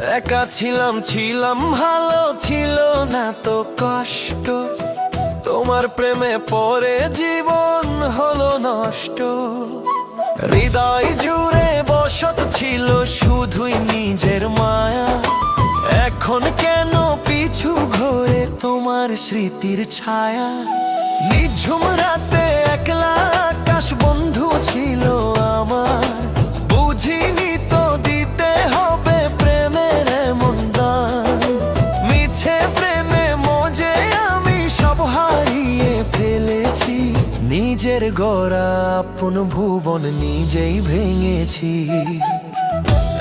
একা ছিলাম ভালো, ছিল না তো কষ্ট। তোমার প্রেমে পড়ে জীবন হলো নষ্ট। হৃদয় জুড়ে বসত ছিল শুধুই নিজের মায়া। এখন কেন পিছু ঘোরে তোমার স্মৃতির ছায়া? নিঝুম রাতে একলা আকাশ বন্ধু ছিল আমার। বুঝিনি তো দিতে হবে প্রেমের এমন দাম। মিছে প্রেমে মজে আমি সব হারিয়ে ফেলেছি। নিজের গড়া আপন ভুবন নিজেই ভেঙেছি।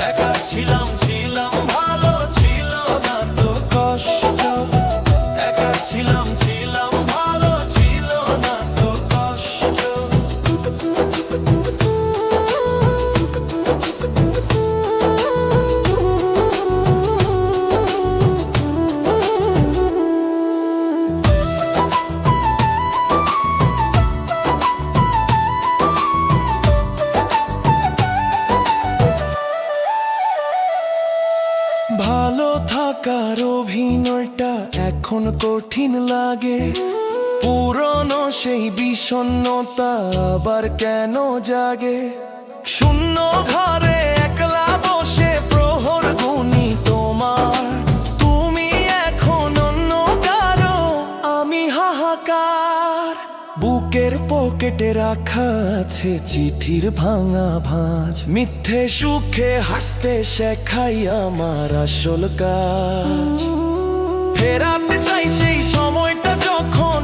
একা ছিলাম ভালো, ছিল না তো কষ্ট। একা ছিলাম ভালো, ছিল না তো কষ্ট। ভালো থাকার অভিনয়টা এখন কঠিন লাগে। পুরনো সেই বিষণ্ণতা আবার কেন জাগে? শূন্য ঘরে একলা বসে প্রহর গুনি তোমার। তুমি এখন অন্য কারো, আমি হাহাকার। বুকের পকেটে রাখা আছে চিঠির ভাঙা ভাঁজ। মিথ্যে সুখে হাসতে শেখাই আমার আসল কাজ। ফেরাতে চাই সেই সময়টা যখন